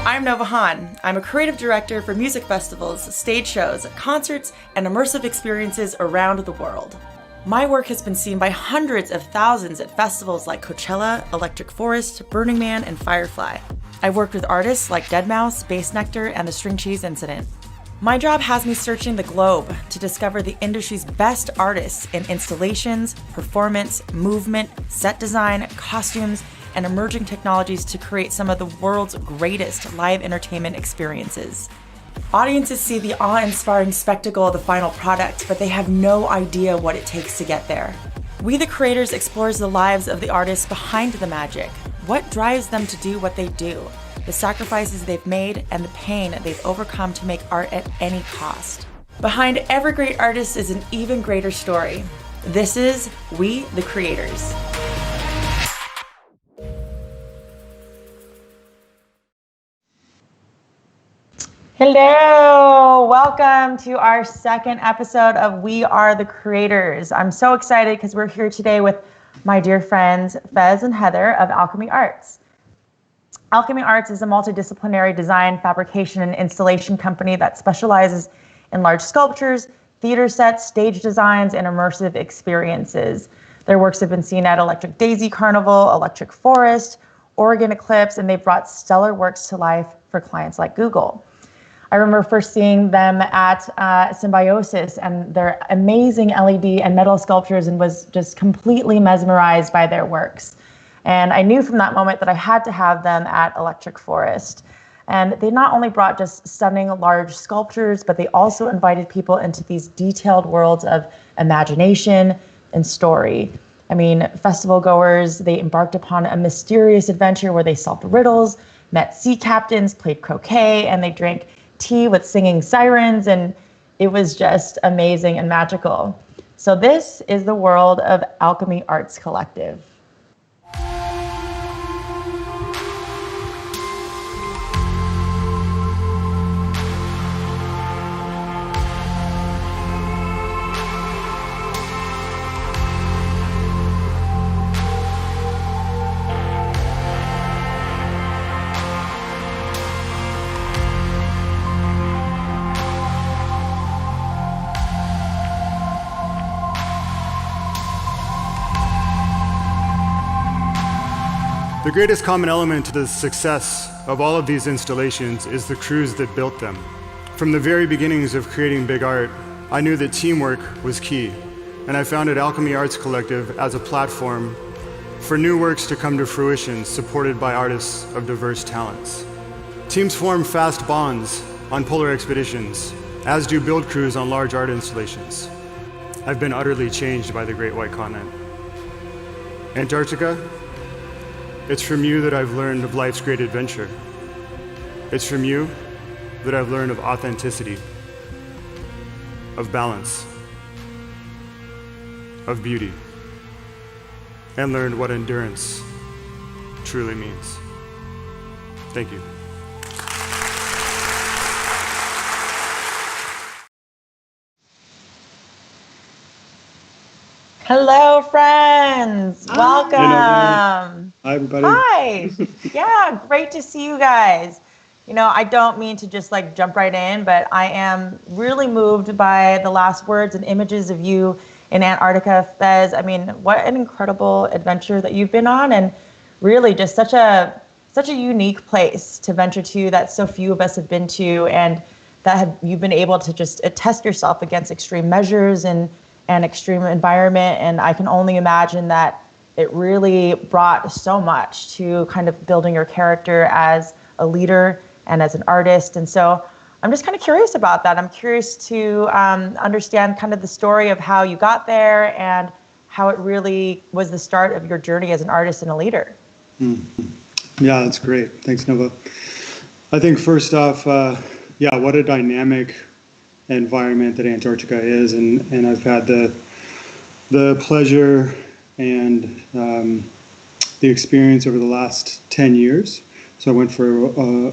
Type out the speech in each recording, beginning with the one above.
I'm Nova Han. I'm a creative director for music festivals, stage shows, concerts, and immersive experiences around the world. My work has been seen by hundreds of thousands at festivals like Coachella, Electric Forest, Burning Man, and Firefly. I've worked with artists like Deadmau5, Bass Nectar, and the String Cheese Incident. My job has me searching the globe to discover the industry's best artists in installations, performance, movement, set design, costumes, and emerging technologies to create some of the world's greatest live entertainment experiences. Audiences see the awe-inspiring spectacle of the final product, but they have no idea what it takes to get there. We the Creators explores the lives of the artists behind the magic, what drives them to do what they do, the sacrifices they've made, and the pain they've overcome to make art at any cost. Behind every great artist is an even greater story. This is We the Creators. Hello, welcome to our second episode of We Are the Creators. I'm so excited because we're here today with my dear friends Fez and Heather of Alchemy Arts. Alchemy Arts is a multidisciplinary design, fabrication, and installation company that specializes in large sculptures, theater sets, stage designs, and immersive experiences. Their works have been seen at Electric Daisy Carnival, Electric Forest, Oregon Eclipse, and they've brought stellar works to life for clients like Google. I remember first seeing them at Symbiosis and their amazing LED and metal sculptures and was just completely mesmerized by their works. And I knew from that moment that I had to have them at Electric Forest. And they not only brought just stunning large sculptures, but they also invited people into these detailed worlds of imagination and story. I mean, festival goers, they embarked upon a mysterious adventure where they solved riddles, met sea captains, played croquet, and they drank tea with singing sirens, and it was just amazing and magical. So this is the world of Alchemy Arts Collective. The greatest common element to the success of all of these installations is the crews that built them. From the very beginnings of creating big art, I knew that teamwork was key, and I founded Alchemy Arts Collective as a platform for new works to come to fruition supported by artists of diverse talents. Teams form fast bonds on polar expeditions, as do build crews on large art installations. I've been utterly changed by the Great White Continent. Antarctica? It's from you that I've learned of life's great adventure. It's from you that I've learned of authenticity, of balance, of beauty, and learned what endurance truly means. Thank you. Hello, friends. Hi. Welcome. Hi, everybody. Hi. Yeah, great to see you guys. You know, I don't mean to just like jump right in, but I am really moved by the last words and images of you in Antarctica, Fez. I mean, what an incredible adventure that you've been on, and really just such a unique place to venture to that so few of us have been to, and you've been able to just test yourself against extreme measures and extreme environment. And I can only imagine that it really brought so much to kind of building your character as a leader and as an artist. And so I'm just kind of curious about that. I'm curious to understand kind of the story of how you got there and how it really was the start of your journey as an artist and a leader. Mm-hmm. Yeah, that's great. Thanks, Nova. I think first off, what a dynamic environment that Antarctica is, and I've had the pleasure and the experience over the last 10 years. So I went for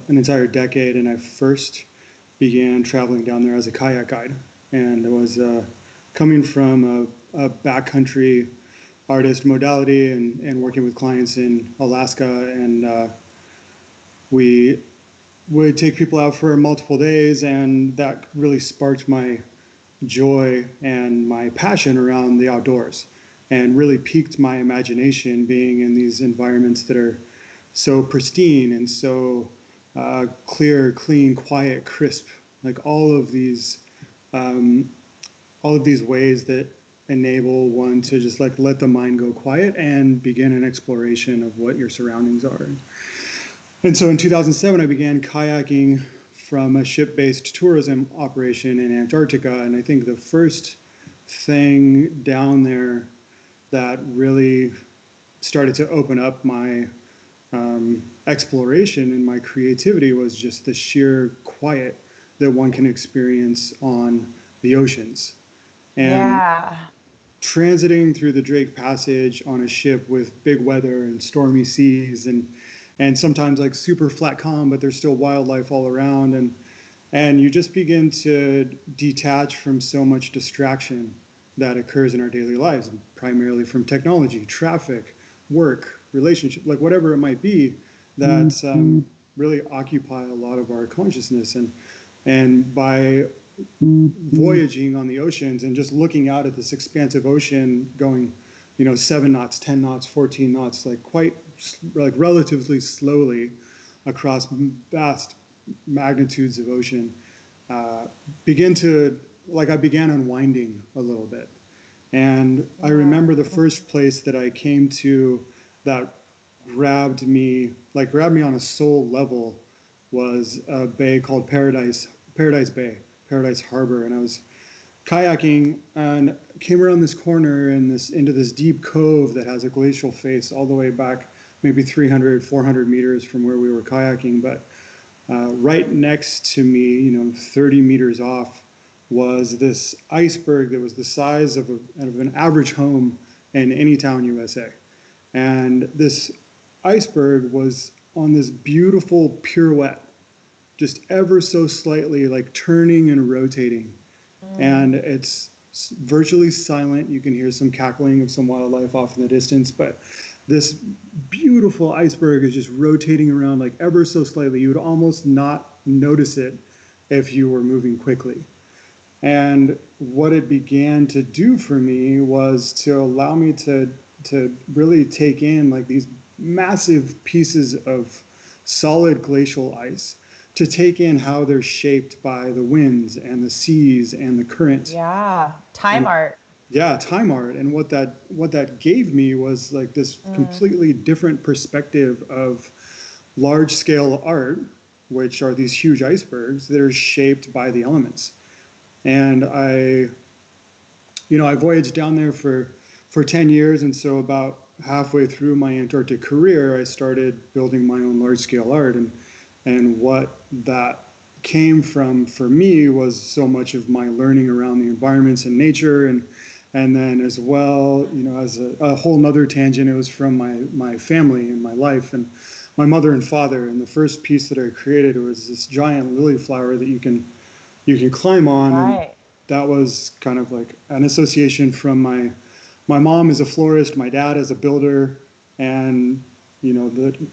an entire decade, and I first began traveling down there as a kayak guide, and it was coming from a backcountry artist modality and working with clients in Alaska, and we would take people out for multiple days, and that really sparked my joy and my passion around the outdoors, and really piqued my imagination being in these environments that are so pristine and so clear, clean, quiet, crisp, like all of these ways that enable one to just like let the mind go quiet and begin an exploration of what your surroundings are. And so in 2007, I began kayaking from a ship-based tourism operation in Antarctica. And I think the first thing down there that really started to open up my exploration and my creativity was just the sheer quiet that one can experience on the oceans. And transiting through the Drake Passage on a ship with big weather and stormy seas and sometimes like super flat calm, but there's still wildlife all around. And you just begin to detach from so much distraction that occurs in our daily lives, primarily from technology, traffic, work, relationship, like whatever it might be, that really occupy a lot of our consciousness. And by voyaging on the oceans and just looking out at this expansive ocean going, 7 knots, 10 knots, 14 knots, like relatively slowly across vast magnitudes of ocean, I began unwinding a little bit. And I remember the first place that I came to that grabbed me on a soul level was a bay called Paradise Bay, Paradise Harbor. And I was kayaking and came around this corner into this deep cove that has a glacial face all the way back maybe 300, 400 meters from where we were kayaking. But right next to me, 30 meters off, was this iceberg that was the size of an average home in any town, USA. And this iceberg was on this beautiful pirouette, just ever so slightly, like turning and rotating. And it's virtually silent. You can hear some cackling of some wildlife off in the distance, but this beautiful iceberg is just rotating around like ever so slightly. You would almost not notice it if you were moving quickly. And what it began to do for me was to allow me to really take in like these massive pieces of solid glacial ice, to take in how they're shaped by the winds and the seas and the current. Yeah, time art. Yeah, time art. And what that gave me was like this completely different perspective of large scale art, which are these huge icebergs that are shaped by the elements. And I voyaged down there for 10 years. And so about halfway through my Antarctic career, I started building my own large scale art. And what that came from for me was so much of my learning around the environments and nature. And then as well, as a whole nother tangent, it was from my family and my life and my mother and father. And the first piece that I created was this giant lily flower that you can climb on. Right. And that was kind of like an association from my mom as a florist, my dad as a builder, and the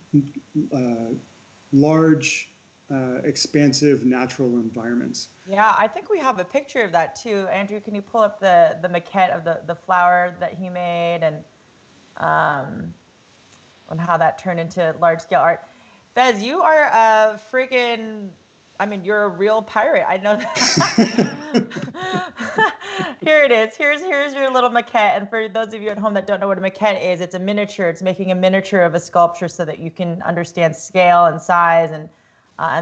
large, expansive natural environments. Yeah, I think we have a picture of that too. Andrew, can you pull up the maquette of the flower that he made and how that turned into large scale art? Fez, you are a freaking, you're a real pirate. I know that. Here it is. Here's your little maquette. And for those of you at home that don't know what a maquette is, it's a miniature. It's making a miniature of a sculpture so that you can understand scale and size. And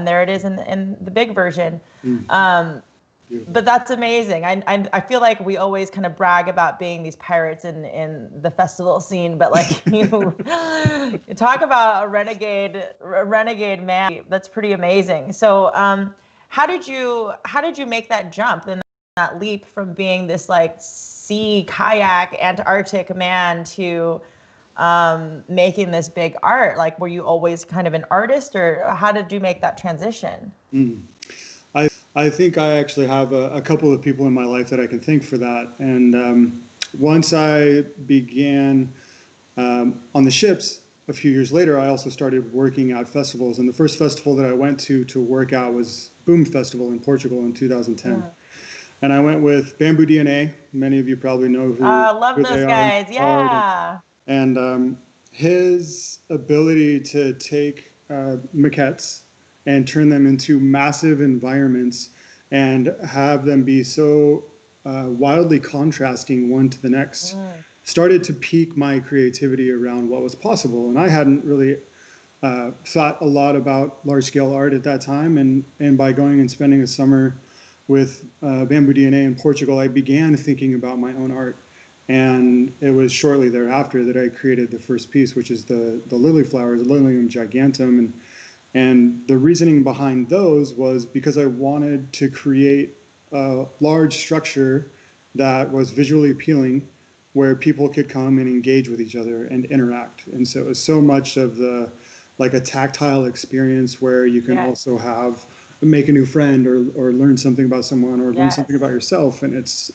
there it is in the big version. But that's amazing. I feel like we always kind of brag about being these pirates in the festival scene, but like you talk about a renegade man. That's pretty amazing. So how did you make that jump and that leap from being this like sea kayak Antarctic man to making this big art? Like, were you always kind of an artist, or how did you make that transition? I think I actually have a couple of people in my life that I can thank for that. And once I began on the ships, a few years later, I also started working at festivals. And the first festival that I went to work at was Boom Festival in Portugal in 2010. Yeah. And I went with Bamboo DNA. Many of you probably know who. Love those guys. Yeah. And his ability to take maquettes and turn them into massive environments and have them be so wildly contrasting one to the next started to pique my creativity around what was possible. And I hadn't really thought a lot about large-scale art at that time. And by going and spending a summer with Bamboo DNA in Portugal, I began thinking about my own art. And it was shortly thereafter that I created the first piece, which is the lily flowers, Lilium giganteum. And the reasoning behind those was because I wanted to create a large structure that was visually appealing, where people could come and engage with each other and interact. And so it was so much of like a tactile experience where you can also make a new friend or learn something about someone or learn something about yourself. And it's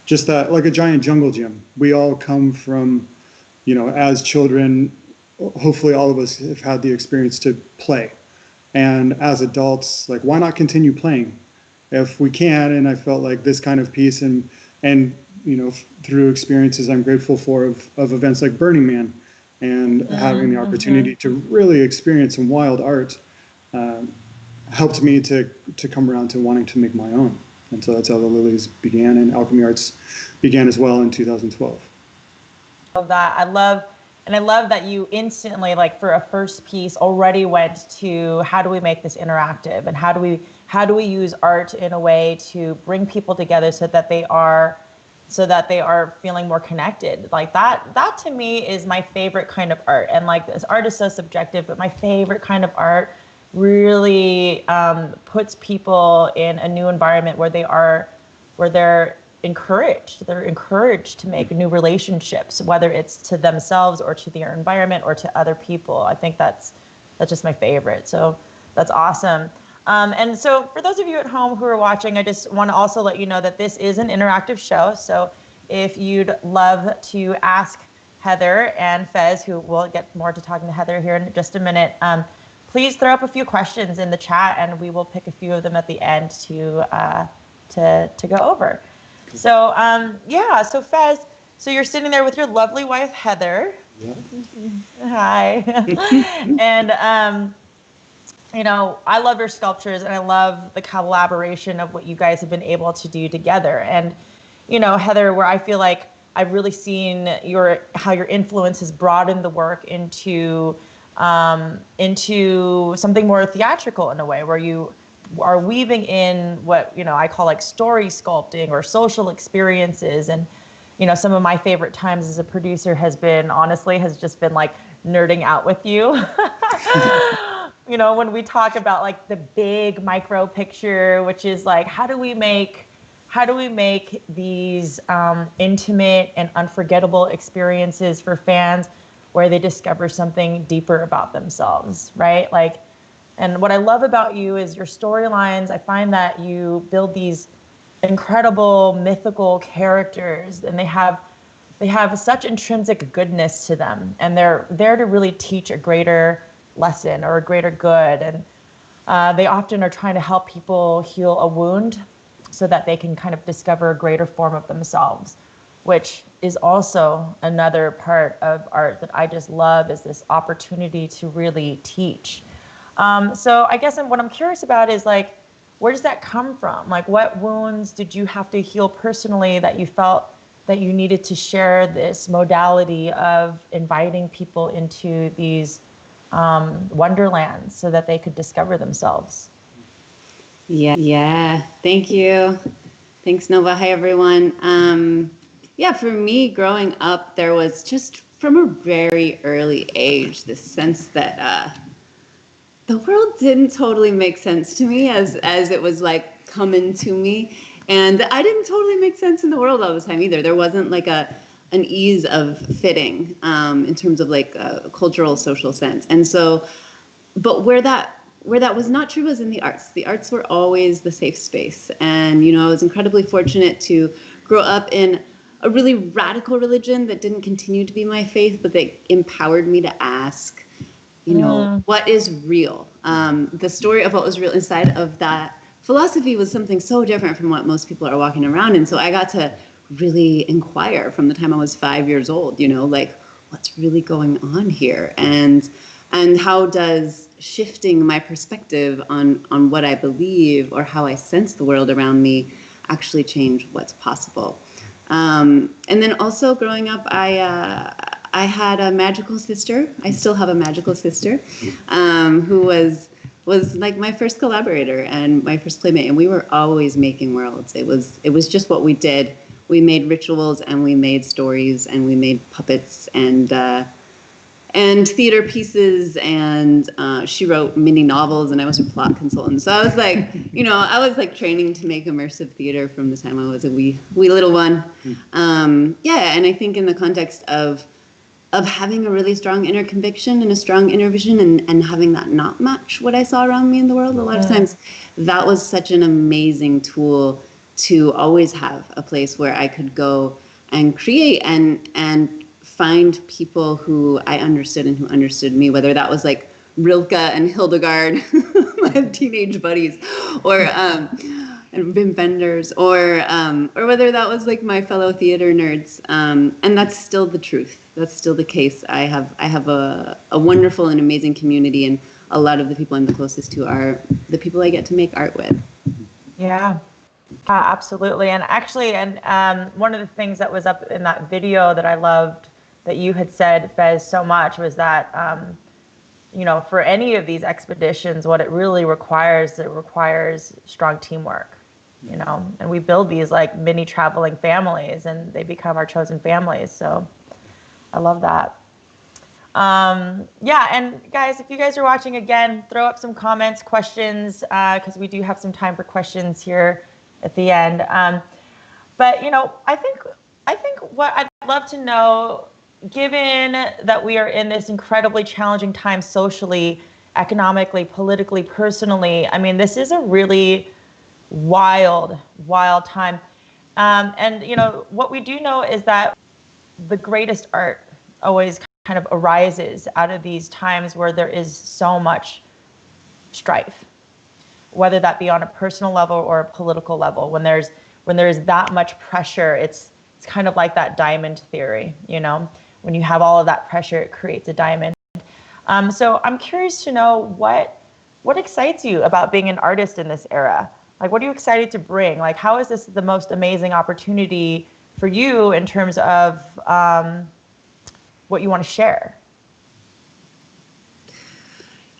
just that, like a giant jungle gym. We all come from, as children, hopefully all of us have had the experience to play. And as adults, like, why not continue playing if we can? And I felt like this kind of piece and through experiences I'm grateful for of events like Burning Man and having the opportunity to really experience some wild art helped me to come around to wanting to make my own. And so that's how the Lilies began, and Alchemy Arts began as well in 2012. Love that. I love that you instantly, like for a first piece, already went to how do we make this interactive, and how do we use art in a way to bring people together so that they are feeling more connected. Like that to me is my favorite kind of art. And like, this art is so subjective, but my favorite kind of art really puts people in a new environment where they're encouraged to make new relationships, whether it's to themselves or to their environment or to other people. I think that's just my favorite. So that's awesome. And so for those of you at home who are watching, I just want to also let you know that this is an interactive show. So if you'd love to ask Heather and Fez, who we'll get more to talking to Heather here in just a minute, please throw up a few questions in the chat and we will pick a few of them at the end to go over. So, so Fez, so you're sitting there with your lovely wife, Heather. Yeah. Hi. And, I love your sculptures and I love the collaboration of what you guys have been able to do together. And, Heather, where I feel like I've really seen how your influence has broadened the work into something more theatrical in a way, where you are weaving in what, I call like story sculpting or social experiences. And, some of my favorite times as a producer has just been like nerding out with you. When we talk about like the big micro picture, which is like, how do we make these intimate and unforgettable experiences for fans where they discover something deeper about themselves, right? Like, and what I love about you is your storylines. I find that you build these incredible mythical characters, and they have such intrinsic goodness to them, and they're there to really teach a greater lesson or a greater good. And they often are trying to help people heal a wound so that they can kind of discover a greater form of themselves, which is also another part of art that I just love, is this opportunity to really teach. So I guess what I'm curious about is like, where does that come from? Like, what wounds did you have to heal personally that you felt that you needed to share this modality of inviting people into these wonderlands so that they could discover themselves? Yeah. Thank you. Thanks, Nova. Hi, everyone. For me, growing up, there was just from a very early age this sense that the world didn't totally make sense to me as it was like coming to me, and I didn't totally make sense in the world all the time either. There wasn't like an ease of fitting in terms of like a cultural, social sense. And so, but where that was not true was in the arts. The arts were always the safe space. And, I was incredibly fortunate to grow up in a really radical religion that didn't continue to be my faith, but that empowered me to ask, you know, what is real? The story of what was real inside of that philosophy was something so different from what most people are walking around. And so I got to really inquire from the time I was 5 years old, you know, like, what's really going on here? And how does shifting my perspective on what I believe or how I sense the world around me actually change what's possible? And then also growing up, I had a magical sister. I still have a magical sister, who was like my first collaborator and my first playmate. And we were always making worlds. It was just what we did. We made rituals and we made stories and we made puppets and theater pieces, and she wrote mini novels and I was her plot consultant. So I was like, you know, I was like training to make immersive theater from the time I was a wee little one. Yeah, and I think in the context of having a really strong inner conviction and a strong inner vision and having that not match what I saw around me in the world, a lot of times that was such an amazing tool to always have a place where I could go and create and find people who I understood and who understood me, whether that was like Rilke and Hildegard, my teenage buddies, or and Wim Wenders, or whether that was like my fellow theater nerds. And that's still the truth. That's still the case. I have a wonderful and amazing community, and a lot of the people I'm the closest to are the people I get to make art with. Yeah. Absolutely. And actually, one of the things that was up in that video that I loved that you had said, Fez, so much was that, you know, for any of these expeditions, what it really requires strong teamwork, you know, and we build these like mini traveling families and they become our chosen families. So I love that. Yeah. And guys, if you guys are watching again, throw up some comments, questions, because we do have some time for questions here at the end. But, you know, I think what I'd love to know, given that we are in this incredibly challenging time socially, economically, politically, personally, I mean, this is a really wild time. And, you know, what we do know is that the greatest art always kind of arises out of these times where there is so much strife, whether that be on a personal level or a political level. When there's that much pressure, it's kind of like that diamond theory, you know, when you have all of that pressure, it creates a diamond. So I'm curious to know what excites you about being an artist in this era? Like, what are you excited to bring? Like, how is this the most amazing opportunity for you in terms of what you want to share?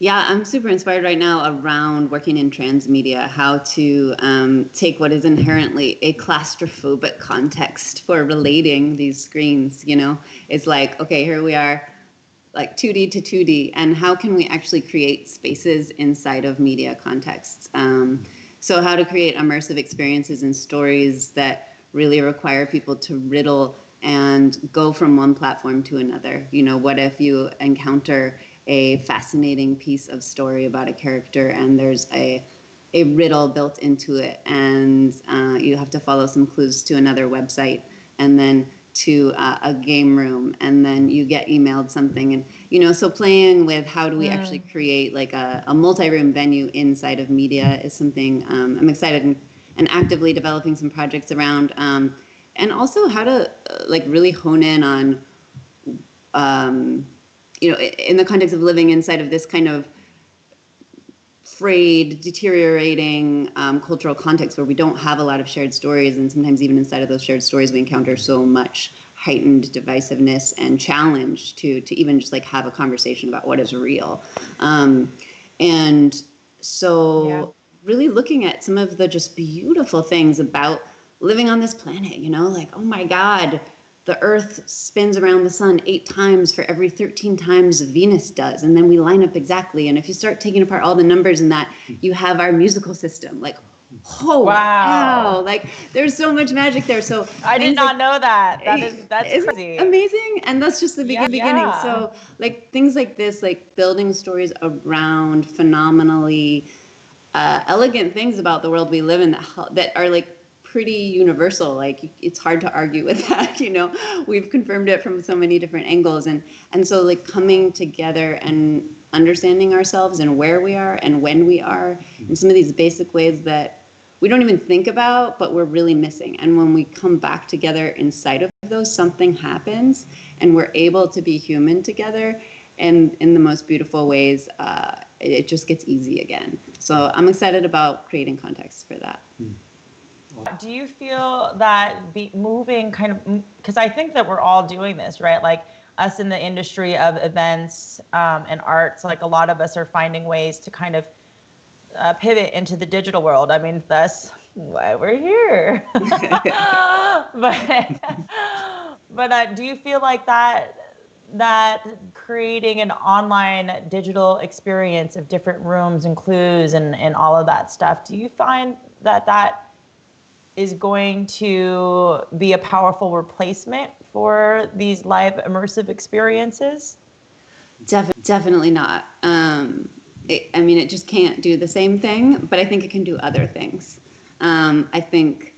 Yeah, I'm super inspired right now around working in transmedia, how to take what is inherently a claustrophobic context for relating these screens, you know? It's like, okay, here we are, like 2D to 2D, and how can we actually create spaces inside of media contexts? So how to create immersive experiences and stories that really require people to riddle and go from one platform to another. You know, what if you encounter a fascinating piece of story about a character and there's a riddle built into it, and you have to follow some clues to another website and then to a game room, and then you get emailed something, and you know, so playing with how do we actually create like a multi-room venue inside of media is something I'm excited and actively developing some projects around, and also how to like really hone in on you know, in the context of living inside of this kind of frayed, deteriorating cultural context where we don't have a lot of shared stories, and sometimes even inside of those shared stories we encounter so much heightened divisiveness and challenge to even just like have a conversation about what is real. And so really looking at some of the just beautiful things about living on this planet, you know, like, oh my God, the Earth spins around the sun 8 times for every 13 times Venus does. And then we line up exactly. And if you start taking apart all the numbers in that, you have our musical system. Like, oh, wow. Like, there's so much magic there. So I did not know that. That's crazy. Amazing. And that's just the beginning. Yeah. So like things like this, like building stories around phenomenally elegant things about the world we live in that are like pretty universal. Like, it's hard to argue with that, you know. We've confirmed it from so many different angles, and so like coming together and understanding ourselves and where we are and when we are, and some of these basic ways that we don't even think about, but we're really missing. And when we come back together inside of those, something happens, and we're able to be human together, and in the most beautiful ways. It just gets easy again. So I'm excited about creating context for that. Do you feel that moving kind of, because I think that we're all doing this, right? Like us in the industry of events and arts, like a lot of us are finding ways to kind of pivot into the digital world. I mean, that's why we're here. But do you feel like that creating an online digital experience of different rooms and clues and all of that stuff, do you find that is going to be a powerful replacement for these live immersive experiences? Definitely not. It just can't do the same thing, but I think it can do other things. I think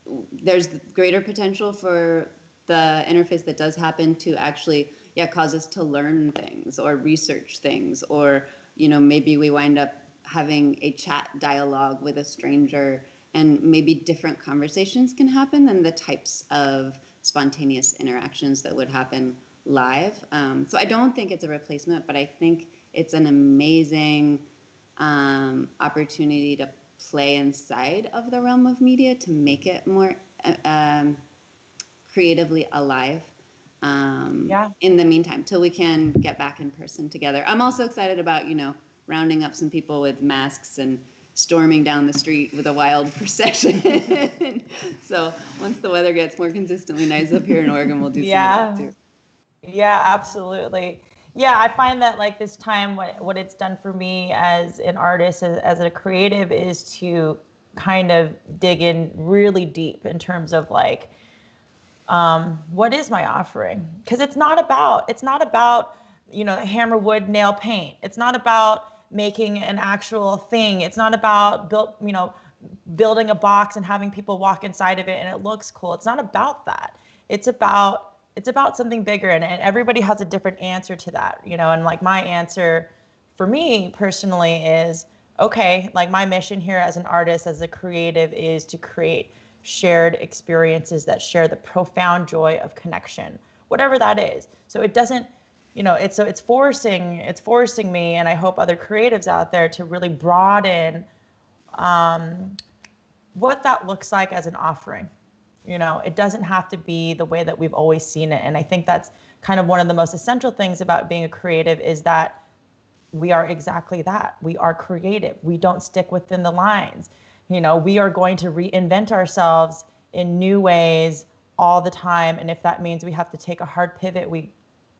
there's greater potential for the interface that does happen to actually, cause us to learn things or research things, or, you know, maybe we wind up having a chat dialogue with a stranger, and maybe different conversations can happen than the types of spontaneous interactions that would happen live. So I don't think it's a replacement, but I think it's an amazing opportunity to play inside of the realm of media to make it more creatively alive in the meantime, till we can get back in person together. I'm also excited about, you know, rounding up some people with masks and storming down the street with a wild procession. So once the weather gets more consistently nice up here in Oregon, we'll do some of that too. Yeah, absolutely. Yeah, I find that like this time, what it's done for me as an artist, as a creative, is to kind of dig in really deep in terms of like, what is my offering? Because it's not about, you know, hammer, wood, nail, paint. It's not about making an actual thing. It's not about building a box and having people walk inside of it and it looks cool. It's not about that. It's about something bigger, and everybody has a different answer to that, you know. And like my answer for me personally is, okay, like my mission here as an artist, as a creative, is to create shared experiences that share the profound joy of connection, whatever that is. So it doesn't, you know, it's forcing me, and I hope other creatives out there, to really broaden what that looks like as an offering. You know, it doesn't have to be the way that we've always seen it. And I think that's kind of one of the most essential things about being a creative, is that we are exactly that. We are creative. We don't stick within the lines. You know, we are going to reinvent ourselves in new ways all the time. And if that means we have to take a hard pivot, we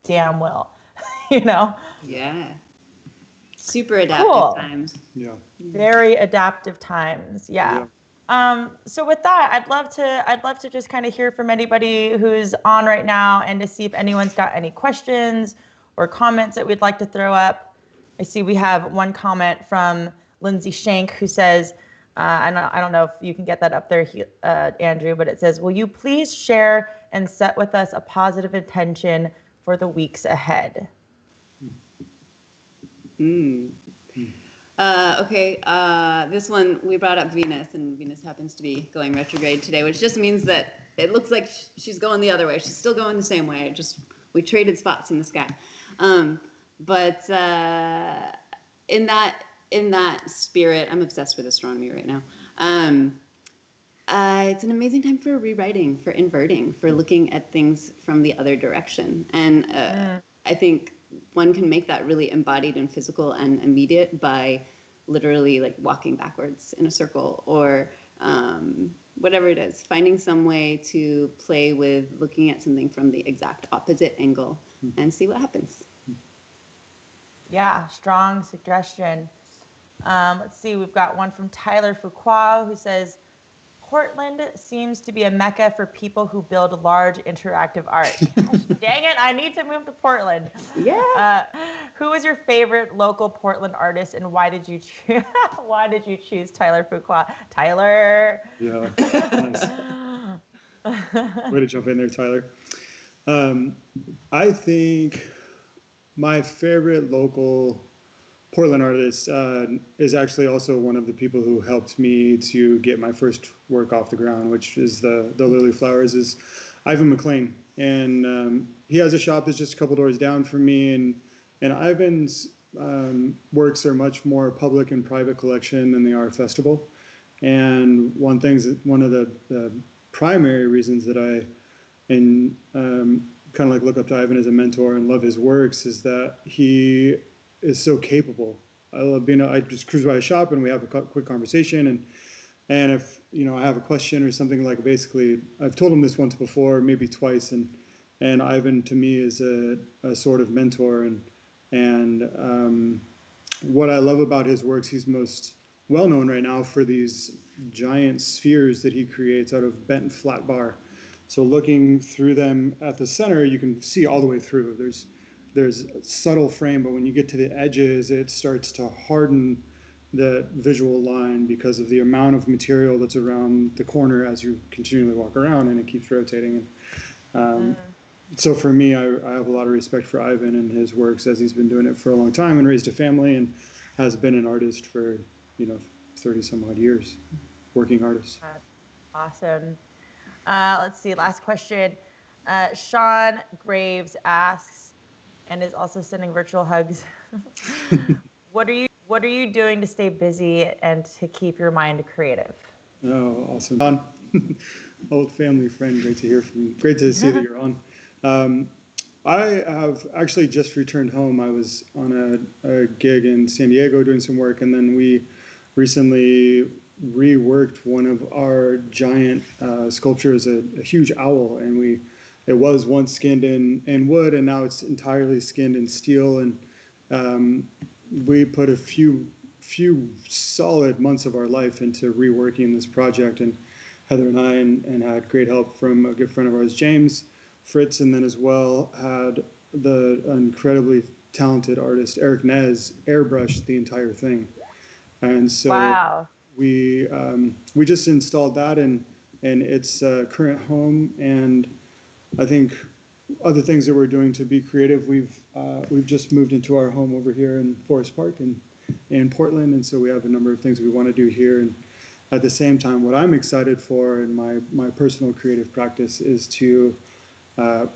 damn will, you know? Yeah. Super adaptive times. Yeah. Very adaptive times. Yeah. So with that, I'd love to just kind of hear from anybody who's on right now, and to see if anyone's got any questions or comments that we'd like to throw up. I see we have one comment from Lindsay Shank, who says, I don't know if you can get that up there, Andrew, but it says, will you please share and set with us a positive intention for the weeks ahead? Okay, this one, we brought up Venus, and Venus happens to be going retrograde today, which just means that it looks like she's going the other way. She's still going the same way, just we traded spots in the sky. But in that spirit, I'm obsessed with astronomy right now. It's an amazing time for rewriting, for inverting, for looking at things from the other direction. And I think one can make that really embodied and physical and immediate by literally like walking backwards in a circle, or whatever it is, finding some way to play with looking at something from the exact opposite angle and see what happens. Yeah, strong suggestion. Let's see, we've got one from Tyler Fuqua, who says, Portland seems to be a mecca for people who build large interactive art. Gosh, dang it, I need to move to Portland. Yeah. Who was your favorite local Portland artist, and why did you choose Tyler Fuqua? Tyler. Yeah. Nice. Way to jump in there, Tyler. I think my favorite local Portland artist is actually also one of the people who helped me to get my first work off the ground, which is the Lily Flowers, is Ivan Mcclain. And he has a shop that's just a couple doors down from me. And Ivan's works are much more public and private collection than they are festival. And one of the primary reasons that I kind of like look up to Ivan as a mentor and love his works is that he is so capable. I love being. I just cruise by a shop and we have a quick conversation, and if I have a question or something, like basically I've told him this once before, maybe twice, and Ivan to me is a sort of mentor, and what I love about his works, he's most well known right now for these giant spheres that he creates out of bent flat bar. So looking through them at the center, you can see all the way through. There's a subtle frame, but when you get to the edges, it starts to harden the visual line because of the amount of material that's around the corner as you continually walk around, and it keeps rotating. So for me, I have a lot of respect for Ivan and his works, as he's been doing it for a long time and raised a family and has been an artist for 30 some odd years, working artist. Awesome. Let's see, last question. Sean Graves asks, and is also sending virtual hugs. What are you doing to stay busy and to keep your mind creative? Oh, awesome. Sean, old family friend, great to hear from you. Great to see that you're on. I have actually just returned home. I was on a gig in San Diego doing some work, and then we recently reworked one of our giant sculptures, a huge owl, and it was once skinned in wood, and now it's entirely skinned in steel. And we put a few solid months of our life into reworking this project. And Heather and I, and had great help from a good friend of ours, James Fritz, and then as well had the incredibly talented artist Eric Nez airbrush the entire thing. And so wow. We just installed that in its current home, and I think other things that we're doing to be creative. We've just moved into our home over here in Forest Park in Portland, and so we have a number of things we want to do here. And at the same time, what I'm excited for in my personal creative practice is to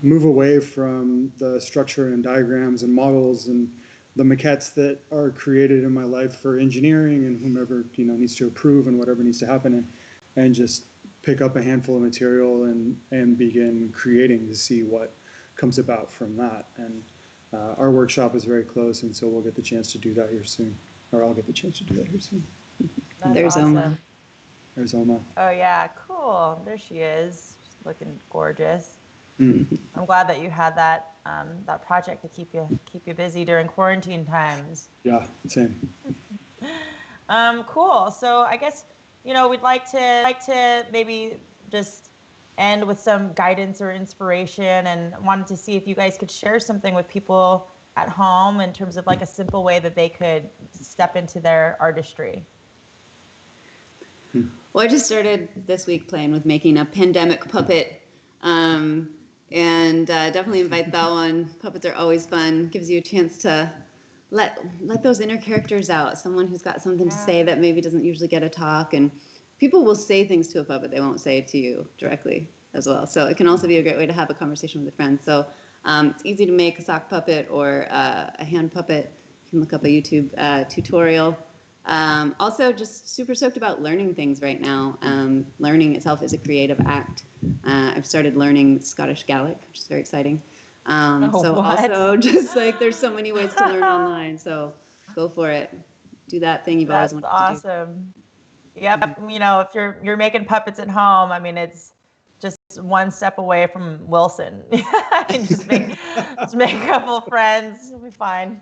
move away from the structure and diagrams and models and the maquettes that are created in my life for engineering and whomever needs to approve and whatever needs to happen, and just pick up a handful of material and begin creating to see what comes about from that. And our workshop is very close, and so we'll get the chance to do that here soon, or I'll get the chance to do that here soon. There's awesome. Oma. There's Oma. Oh yeah, cool. There she is, just looking gorgeous. I'm glad that you had that project to keep you busy during quarantine times. Yeah, same. Cool. So I guess we'd like to maybe just end with some guidance or inspiration, and wanted to see if you guys could share something with people at home in terms of like a simple way that they could step into their artistry. Well, I just started this week playing with making a pandemic puppet. And definitely invite that one. Puppets are always fun. Gives you a chance to let those inner characters out. Someone who's got something to say that maybe doesn't usually get a talk. And people will say things to a puppet they won't say it to you directly as well. So it can also be a great way to have a conversation with a friend. So it's easy to make a sock puppet or a hand puppet. You can look up a YouTube tutorial. Also, just super stoked about learning things right now. Learning itself is a creative act. I've started learning Scottish Gaelic, which is very exciting. Also just like there's so many ways to learn online. So go for it. Do that thing you've always wanted to do. That's awesome. Yep. If you're making puppets at home, I mean, it's just one step away from Wilson. just make a couple friends, you'll be fine.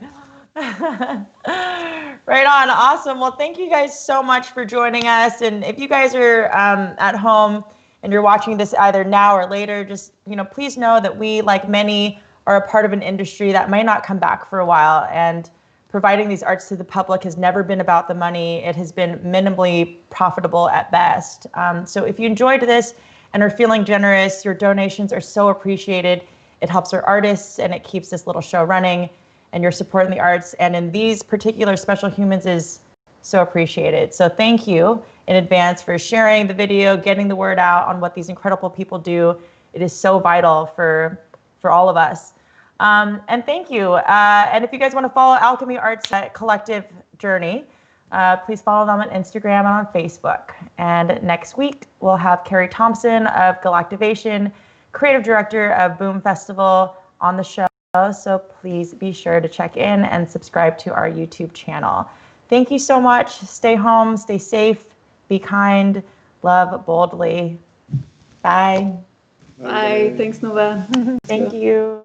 Right on. Awesome. Well, thank you guys so much for joining us. And if you guys are at home and you're watching this either now or later, just, please know that we, like many, are a part of an industry that might not come back for a while. And providing these arts to the public has never been about the money. It has been minimally profitable at best. So if you enjoyed this and are feeling generous, your donations are so appreciated. It helps our artists and it keeps this little show running. And your support in the arts and in these particular special humans is so appreciated. So thank you in advance for sharing the video, getting the word out on what these incredible people do. It is so vital for all of us. And thank you. And if you guys want to follow Alchemy Arts Collective journey, please follow them on Instagram and on Facebook. And next week, we'll have Carrie Thompson of Galactivation, creative director of Boom Festival, on the show. So please be sure to check in and subscribe to our YouTube channel. Thank you so much. Stay home, stay safe, be kind, love boldly. Bye. Bye. Thanks, Nova. Thank you.